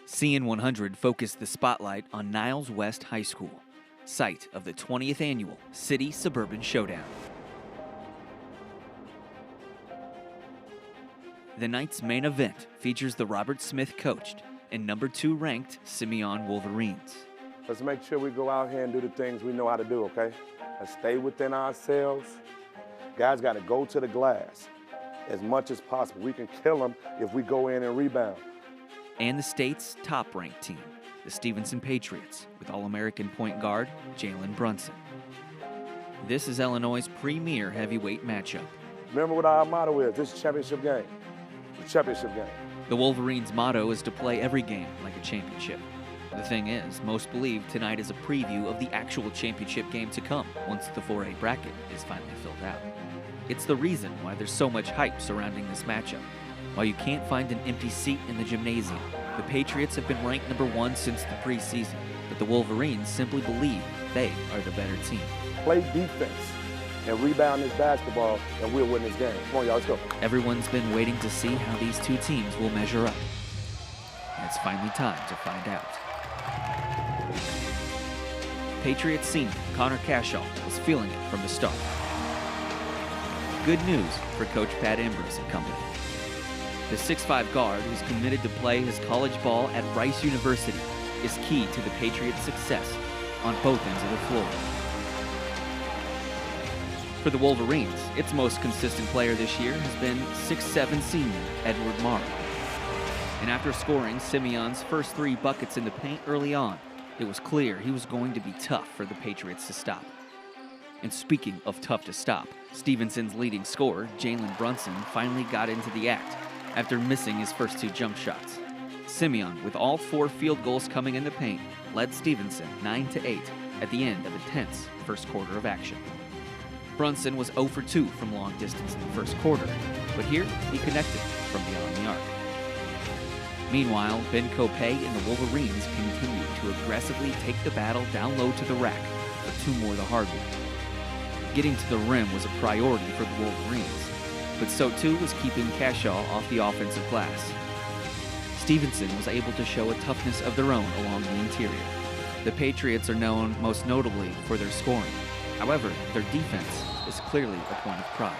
CN 100 focused the spotlight on Niles West High School, site of the 20th annual City Suburban Showdown. The night's main event features the Robert Smith coached and number 2 ranked Simeon Wolverines. Let's make sure we go out here and do the things we know how to do, okay? Let's stay within ourselves. Guys got to go to the glass as much as possible. We can kill them if we go in and rebound. And the state's top-ranked team, the Stevenson Patriots, with All-American point guard Jalen Brunson. This is Illinois' premier heavyweight matchup. Remember what our motto is, this is a championship game. It's a championship game. The Wolverines' motto is to play every game like a championship. The thing is, most believe tonight is a preview of the actual championship game to come once the 4A bracket is finally filled out. It's the reason why there's so much hype surrounding this matchup. While you can't find an empty seat in the gymnasium, the Patriots have been ranked number 1 since the preseason, but the Wolverines simply believe they are the better team. Play defense and rebound this basketball, and we'll win this game. Come on, y'all, let's go. Everyone's been waiting to see how these two teams will measure up. And it's finally time to find out. Patriots senior Connor Cashaw was feeling it from the start. Good news for Coach Pat Ambrose and company. The 6'5" guard, who's committed to play his college ball at Rice University, is key to the Patriots' success on both ends of the floor. For the Wolverines, its most consistent player this year has been 6'7" senior Edward Morrow. And after scoring Simeon's first 3 buckets in the paint early on, it was clear he was going to be tough for the Patriots to stop. And speaking of tough to stop, Stevenson's leading scorer, Jalen Brunson, finally got into the act after missing his first 2 jump shots. Simeon, with all 4 field goals coming in the paint, led Stevenson 9-8 at the end of a tense first quarter of action. Brunson was 0 for 2 from long distance in the first quarter, but here he connected from beyond the arc. Meanwhile, Ben Copay and the Wolverines continued to aggressively take the battle down low to the rack for 2 more the hard way. Getting to the rim was a priority for the Wolverines, but so too was keeping Cashaw off the offensive glass. Stevenson was able to show a toughness of their own along the interior. The Patriots are known most notably for their scoring. However, their defense is clearly a point of pride.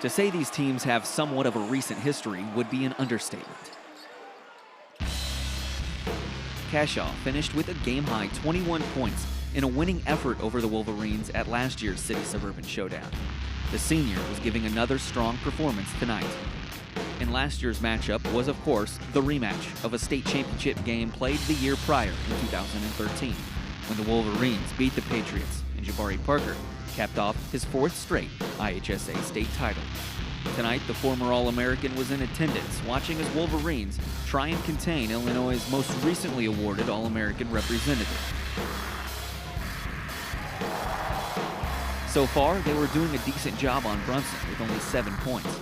To say these teams have somewhat of a recent history would be an understatement. Cashaw finished with a game-high 21 points in a winning effort over the Wolverines at last year's City Suburban Showdown. The senior was giving another strong performance tonight. And last year's matchup was, of course, the rematch of a state championship game played the year prior in 2013, when the Wolverines beat the Patriots and Jabari Parker capped off his 4th straight IHSA state title. Tonight, the former All-American was in attendance, watching as Wolverines try and contain Illinois' most recently awarded All-American representative. So far, they were doing a decent job on Brunson with only 7 points.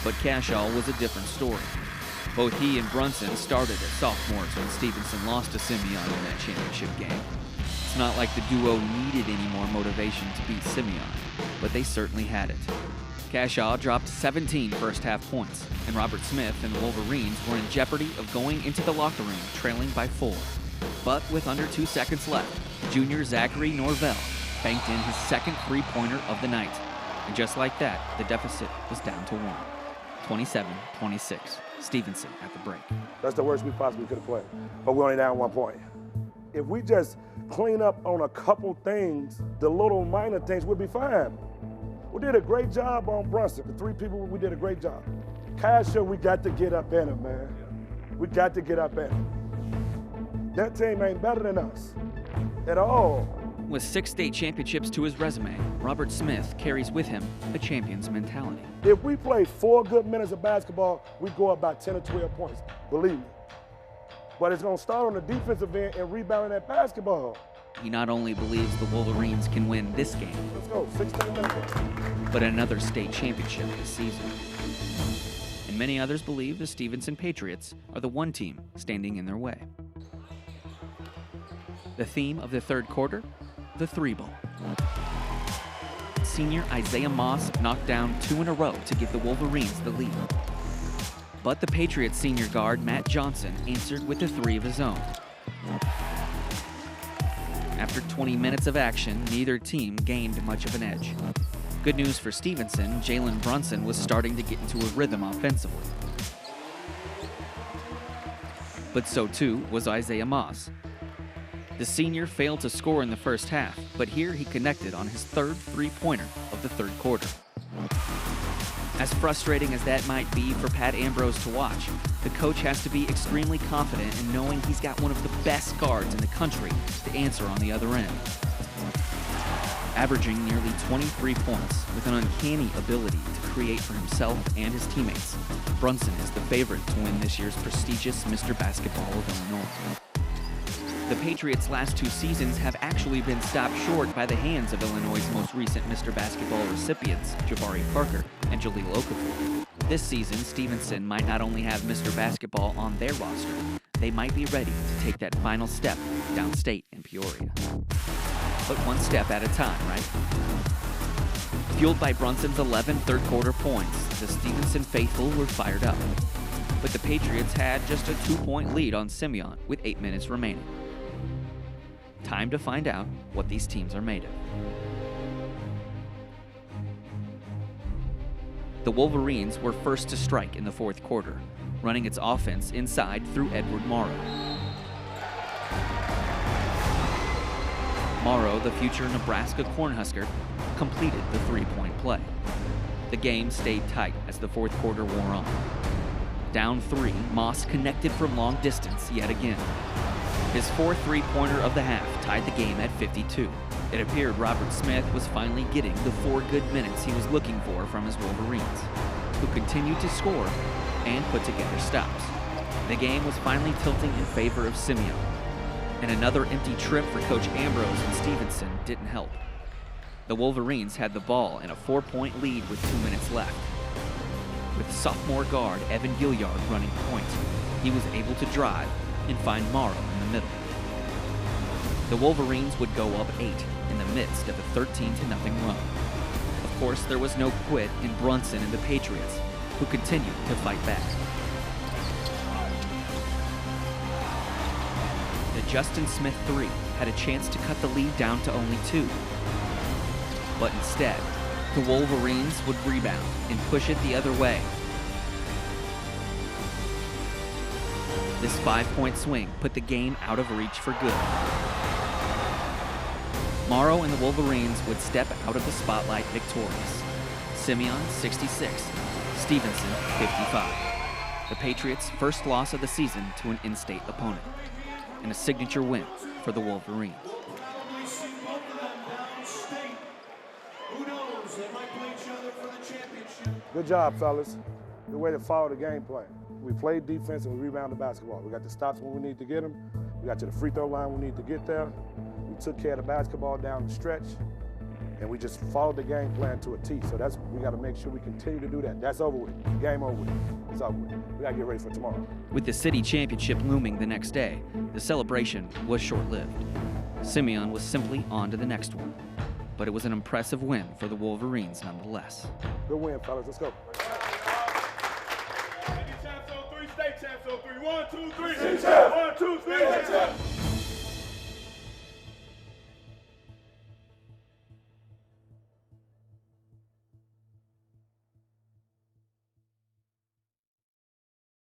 But Cashaw was a different story. Both he and Brunson started as sophomores when Stevenson lost to Simeon in that championship game. It's not like the duo needed any more motivation to beat Simeon, but they certainly had it. Cashaw dropped 17 first-half points, and Robert Smith and the Wolverines were in jeopardy of going into the locker room trailing by 4. But with under 2 seconds left, junior Zachary Norvell banked in his second 3-pointer of the night. And just like that, the deficit was down to 1. 27-26, Stevenson at the break. That's the worst we possibly could have played, but we're only down 1 point. If we just clean up on a couple things, the little minor things, we'll be fine. We did a great job on Brunson. The 3 people, we did a great job. Cashaw, we got to get up in him, man. We got to get up in him. That team ain't better than us at all. With 6 state championships to his resume, Robert Smith carries with him a champion's mentality. If we play 4 good minutes of basketball, we go about 10 or 12 points, believe me. But it's going to start on the defensive end and rebounding that basketball. He not only believes the Wolverines can win this game, let's go, 16 minutes. But another state championship this season. And many others believe the Stevenson Patriots are the one team standing in their way. The theme of the 3rd quarter? The 3-ball. Senior Isaiah Moss knocked down 2 in a row to give the Wolverines the lead. But the Patriots senior guard, Matt Johnson, answered with a three of his own. After 20 minutes of action, neither team gained much of an edge. Good news for Stevenson, Jalen Brunson was starting to get into a rhythm offensively. But so too was Isaiah Moss. The senior failed to score in the first half, but here he connected on his third three-pointer of the third quarter. As frustrating as that might be for Pat Ambrose to watch, the coach has to be extremely confident in knowing he's got one of the best guards in the country to answer on the other end. Averaging nearly 23 points with an uncanny ability to create for himself and his teammates, Brunson is the favorite to win this year's prestigious Mr. Basketball of Illinois. The Patriots' last two seasons have actually been stopped short by the hands of Illinois' most recent Mr. Basketball recipients, Jabari Parker and Jaleel Okafor. This season, Stevenson might not only have Mr. Basketball on their roster, they might be ready to take that final step downstate in Peoria. But one step at a time, right? Fueled by Brunson's 11 third-quarter points, the Stevenson faithful were fired up. But the Patriots had just a 2-point lead on Simeon with 8 minutes remaining. Time to find out what these teams are made of. The Wolverines were first to strike in the fourth quarter, running its offense inside through Edward Morrow. Morrow, the future Nebraska Cornhusker, completed the three-point play. The game stayed tight as the fourth quarter wore on. Down 3, Moss connected from long distance yet again. His fourth three-pointer of the half tied the game at 52. It appeared Robert Smith was finally getting the 4 good minutes he was looking for from his Wolverines, who continued to score and put together stops. The game was finally tilting in favor of Simeon, and another empty trip for Coach Ambrose and Stevenson didn't help. The Wolverines had the ball in a 4-point lead with 2 minutes left. With sophomore guard Evan Gilliard running point, he was able to drive and find Morrow in the middle. The Wolverines would go up 8 in the midst of a 13-0 run. Of course, there was no quit in Brunson and the Patriots, who continued to fight back. The Justin Smith 3 had a chance to cut the lead down to only 2. But instead, the Wolverines would rebound and push it the other way. This 5-point swing put the game out of reach for good. Morrow and the Wolverines would step out of the spotlight victorious. Simeon 66, Stevenson 55. The Patriots' first loss of the season to an in-state opponent, and a signature win for the Wolverines. Good job, fellas. Good way to follow the game plan. We played defense and we rebounded the basketball. We got the stops when we need to get them. We got to the free throw line when we need to get there. We took care of the basketball down the stretch, and we just followed the game plan to a T. So we got to make sure we continue to do that. That's over with. Game over with. It's over with. We got to get ready for tomorrow. With the city championship looming the next day, the celebration was short-lived. Simeon was simply on to the next one. But it was an impressive win for the Wolverines nonetheless. Good win, fellas. Let's go. Champs on 3, state champs on 3. 1, 2, 3. State champs. 1, 2, 3. State champs.